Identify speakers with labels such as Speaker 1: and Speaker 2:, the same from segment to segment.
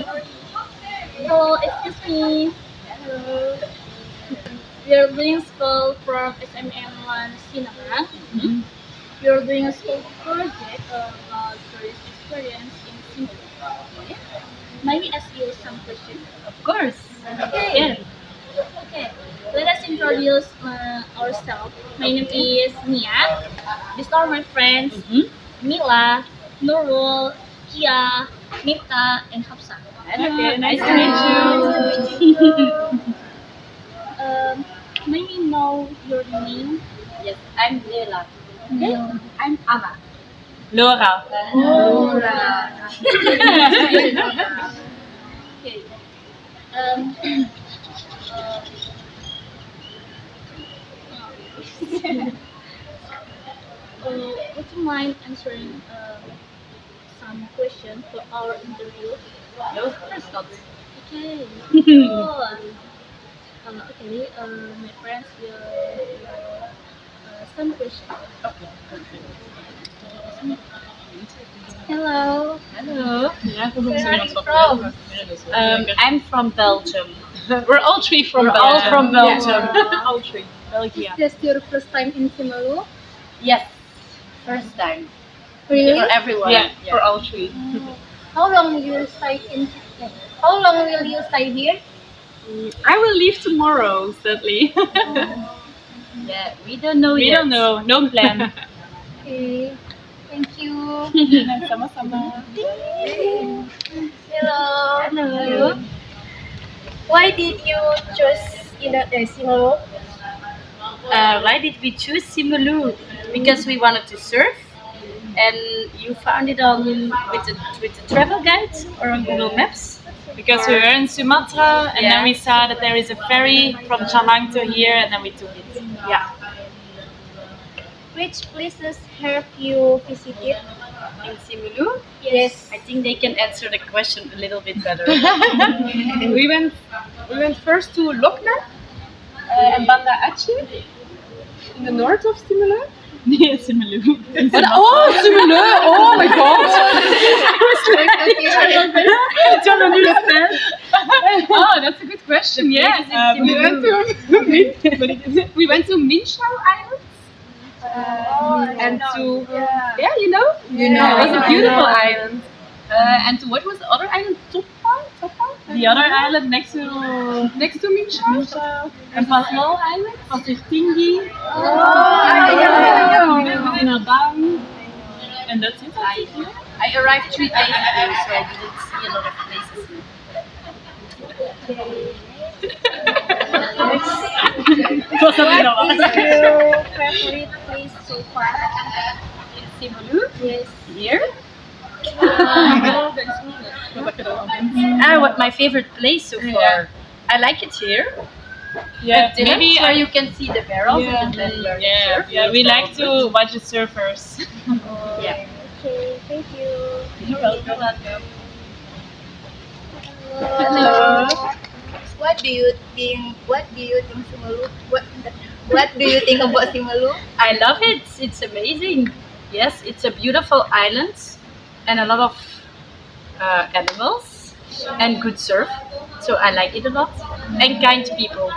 Speaker 1: Hello, excuse me. Hello. We are doing school from SMN1 Cinema. We are doing a school project about tourist experience in Singapore. May we ask you some questions?
Speaker 2: Of course.
Speaker 1: Okay. Okay. Let us introduce ourselves. My name is Nia. These are my friends Mila, Nurul, Kia, Mita, and Hafsa.
Speaker 2: Okay, nice to
Speaker 1: Nice
Speaker 2: meet you.
Speaker 1: May we know your name?
Speaker 2: Yes, I'm Lela.
Speaker 1: Okay.
Speaker 2: I'm Anna.
Speaker 3: Laura.
Speaker 1: Laura. Okay. Um, would you mind answering some questions for our interview?
Speaker 2: No, of course not.
Speaker 1: Okay. Good. Okay. My friends will some questions. Hello.
Speaker 2: Hello.
Speaker 1: Where are you from?
Speaker 2: I'm from Belgium.
Speaker 3: We're all three from
Speaker 2: We're
Speaker 3: Belgium.
Speaker 2: all from Belgium.
Speaker 3: All three. Belgium.
Speaker 1: Is this your first time in Simalu?
Speaker 2: Yes, first time
Speaker 1: Really?
Speaker 2: for everyone.
Speaker 3: Yeah, for all three.
Speaker 1: How long will you stay in? How long will you stay here?
Speaker 3: I will leave tomorrow, sadly.
Speaker 2: Yeah, we don't know
Speaker 3: We
Speaker 2: yet.
Speaker 3: don't know. No plan.
Speaker 1: Okay. Thank you.
Speaker 3: Sama-sama.
Speaker 1: Hello.
Speaker 2: Hello.
Speaker 1: Why did you choose Simalu?
Speaker 2: Why did we choose Simalu? Because we wanted to surf, and you found it on with the travel guide or on Google Maps.
Speaker 3: Because we were in Sumatra and
Speaker 2: Yeah.
Speaker 3: then we saw that there is a ferry from Chanang to here and then we took it. Yeah.
Speaker 1: Which places have you visited?
Speaker 2: In Simalu,
Speaker 1: Yes.
Speaker 2: I think they can answer the question a little bit better.
Speaker 4: We went first to Lokna and Banda Aceh in the north of Simalu.
Speaker 3: Yeah, Simalu.
Speaker 4: Oh, Simalu! Oh my god!
Speaker 3: Don't understand.
Speaker 4: Oh, that's a good question. Yeah, we went to Minshao Islands and to you know it was a beautiful island. And to what was the other island? Topa?
Speaker 3: The other island next to
Speaker 4: Minshao?
Speaker 3: and
Speaker 4: Small island?
Speaker 3: Pasirtinggi, Sinabang, and that's it.
Speaker 2: I arrived 3 days ago, so I didn't see a lot of places.
Speaker 3: It was something else.
Speaker 1: What's your favorite place so far?
Speaker 2: In Simalu,
Speaker 1: Yes.
Speaker 2: here. What my favorite place so far? I like it here.
Speaker 3: Yeah,
Speaker 2: Maybe
Speaker 3: maybe
Speaker 2: where you can see the barrels
Speaker 3: Yeah.
Speaker 2: and then where
Speaker 3: Yeah,
Speaker 2: you surf.
Speaker 3: yeah, we like to watch the surfers.
Speaker 2: Yeah.
Speaker 1: Okay, thank you.
Speaker 2: You're welcome.
Speaker 1: Hello. What do you think? What do you think Simalu? What do you think about Simalu?
Speaker 2: I love it. It's amazing. Yes, it's a beautiful island and a lot of animals and good surf. So I like it a lot. And kind people.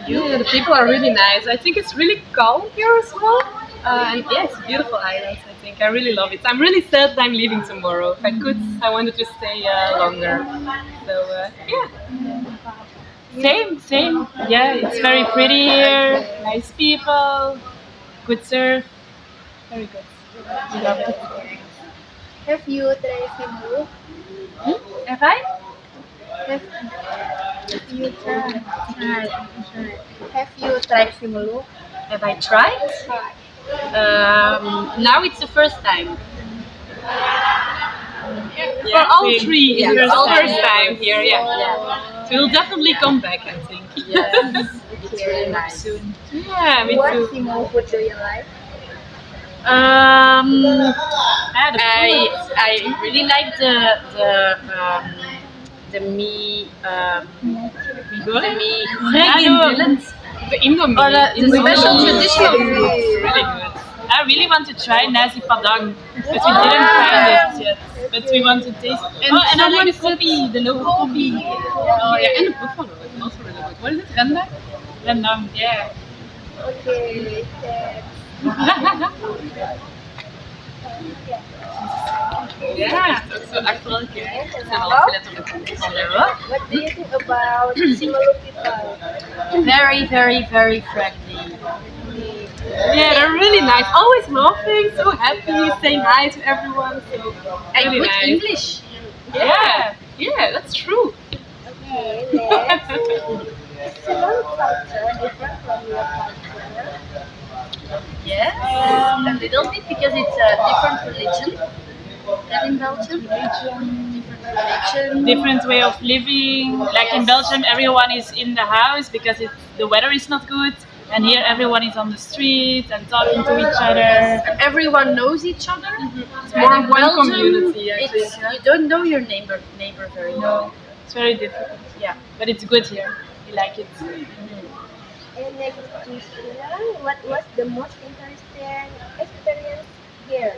Speaker 4: Yeah, the people are really nice. I think it's really calm here as well. And yeah, it's a beautiful island. I think I really love it. I'm really sad that I'm leaving tomorrow. If I could, I wanted to stay longer. So yeah.
Speaker 3: Same. Yeah, it's very pretty here. Nice people. Good surf. Very good. We love it.
Speaker 1: Have you tried Simalu?
Speaker 2: Have I?
Speaker 1: Have you tried? Have you tried Simalu?
Speaker 2: Have I tried? Now it's the first time.
Speaker 3: For all
Speaker 4: same.
Speaker 3: three,
Speaker 2: Yeah,
Speaker 3: it's
Speaker 4: All
Speaker 3: first
Speaker 4: first
Speaker 3: time.
Speaker 4: time here, yeah.
Speaker 2: Yeah.
Speaker 3: We'll definitely come back, I think.
Speaker 2: Yes. It's really nice.
Speaker 3: Soon. Yeah, me
Speaker 1: What
Speaker 3: too.
Speaker 1: Simalu food do you like?
Speaker 3: Ah, the
Speaker 2: I really like the mee
Speaker 3: food.
Speaker 2: the
Speaker 3: Indomie.
Speaker 2: or the special traditional food.
Speaker 3: Really good. I really want to try nasi padang, but we didn't find it yet. but we want to taste.
Speaker 4: And
Speaker 3: and I like the
Speaker 4: someone
Speaker 3: coffee, the local coffee.
Speaker 4: Oh yeah, and the buffalo is also really good. What is it? Renda?
Speaker 3: Rendang.
Speaker 4: Yeah.
Speaker 1: Okay, thanks.
Speaker 4: Ja, zo actueel keer. Het zijn al letterlijk van de rug.
Speaker 1: What do you think about Simalu people?
Speaker 2: Very, very, very friendly.
Speaker 4: Yeah, they're really nice. Always laughing, so happy, saying hi to everyone. So
Speaker 2: And
Speaker 4: really
Speaker 2: good
Speaker 4: nice.
Speaker 2: English.
Speaker 4: Yeah, yeah, that's true.
Speaker 1: Okay, next. Is Simalu culture different from your culture?
Speaker 2: Yes, a little bit because it's a different religion than in Belgium. Different religion.
Speaker 3: Different way of living. Like in Belgium, everyone is in the house because the weather is not good, and here everyone is on the street and talking to each other.
Speaker 2: Everyone knows each other.
Speaker 4: It's more
Speaker 2: And in
Speaker 4: one
Speaker 2: Belgium,
Speaker 4: community, actually.
Speaker 2: it's, you don't know your neighbor very well.
Speaker 3: No, it's very difficult.
Speaker 2: Yeah.
Speaker 3: But it's good here. We like it.
Speaker 1: And next question, what was the most interesting experience here?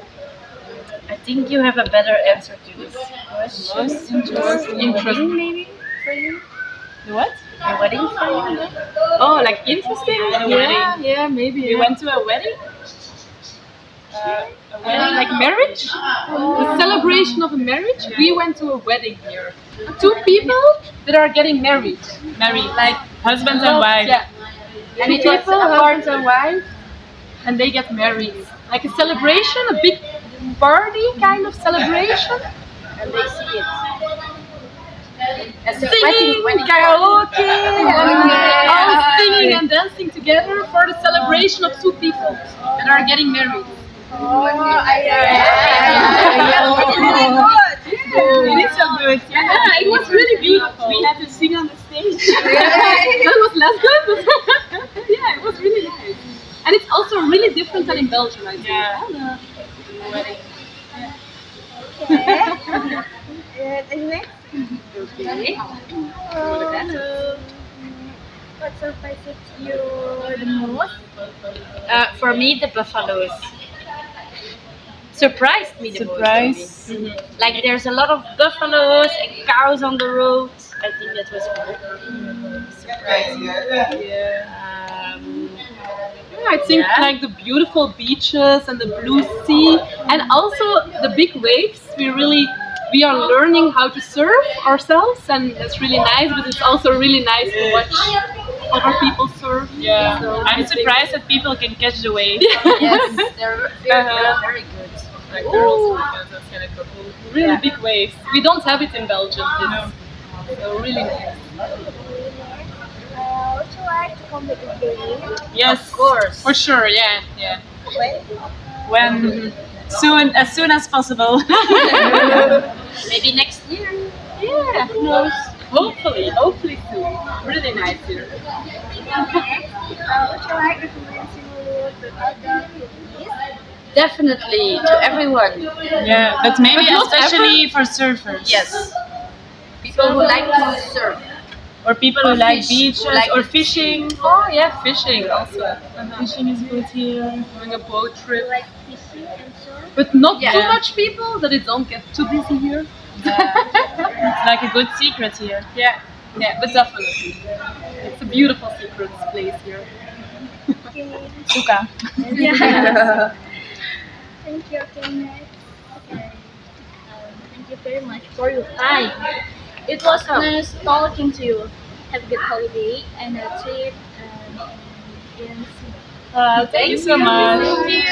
Speaker 2: I think you have a better answer to this question.
Speaker 3: Most interesting.
Speaker 2: Wedding, maybe for you?
Speaker 3: The what?
Speaker 2: A wedding for you?
Speaker 4: Oh, like interesting?
Speaker 3: A
Speaker 4: Yeah,
Speaker 3: wedding.
Speaker 4: yeah, maybe.
Speaker 3: We went to a wedding.
Speaker 4: Like marriage? The celebration of a marriage? We went to a wedding here. Two people that are getting married.
Speaker 3: Married, like husband and wife.
Speaker 4: Yeah.
Speaker 2: And
Speaker 4: Two
Speaker 2: it was
Speaker 4: people, husband and wife, and they get married. Like a celebration, a big party kind of celebration.
Speaker 2: And they see it. As a
Speaker 4: Singing,
Speaker 2: wedding.
Speaker 4: karaoke, and
Speaker 2: yeah.
Speaker 4: all singing and dancing together for the celebration of two people that are getting married.
Speaker 3: It is so good.
Speaker 4: Yeah, it was really beautiful.
Speaker 3: We had to sing on the stage.
Speaker 4: That was less good, but yeah, it was really nice. And it's also really different than in Belgium, I think.
Speaker 3: Yeah.
Speaker 1: And next,
Speaker 2: Okay.
Speaker 1: what surprises you the most?
Speaker 2: For me, the buffaloes surprised me the
Speaker 3: Surprise.
Speaker 2: most. Maybe. Like there's a lot of buffaloes and cows on the road. I think that was surprising.
Speaker 4: I think
Speaker 2: Yeah.
Speaker 4: like the beautiful beaches and the blue sea, and also the big waves. We are learning how to surf ourselves, and that's really nice. But it's also really nice to watch other people surf.
Speaker 3: Yeah.
Speaker 4: So I
Speaker 3: I'm
Speaker 4: think-
Speaker 3: surprised that people can catch the wave.
Speaker 2: Yes, they're very good.
Speaker 4: Like they're also those kind of couple. Really big waves. We don't have it in Belgium. So really nice.
Speaker 1: Would you like to come again?
Speaker 3: Yes,
Speaker 2: Of course.
Speaker 3: for sure. Yeah, yeah.
Speaker 1: When?
Speaker 3: When as soon as possible.
Speaker 2: Maybe next year.
Speaker 4: Yeah, who knows? Hopefully soon. Really nice here.
Speaker 1: Would you like to recommend Simalu to other tourists?
Speaker 2: Definitely to everyone.
Speaker 3: Yeah, but maybe
Speaker 4: But not
Speaker 3: especially for surfers.
Speaker 2: Yes. People who like to surf.
Speaker 3: Or people who
Speaker 2: Or
Speaker 3: like
Speaker 2: fish,
Speaker 3: beaches
Speaker 2: who like
Speaker 3: or
Speaker 2: the
Speaker 3: fishing.
Speaker 4: Oh yeah, fishing also.
Speaker 3: Fishing is good here.
Speaker 4: Doing a boat
Speaker 1: You
Speaker 4: trip.
Speaker 1: like fishing and surf?
Speaker 4: But not
Speaker 2: Yeah.
Speaker 4: too much people that it don't get too busy here.
Speaker 3: It's like a good secret here.
Speaker 4: Yeah, but definitely. It's a beautiful secret place here.
Speaker 1: Okay.
Speaker 3: Suka.
Speaker 1: Yeah. Thank you, Kenneth. Okay. Thank you very much for your time. It was nice talking to you. Have a good holiday and a trip in Singapore.
Speaker 3: Thank you so much.
Speaker 2: Thank you.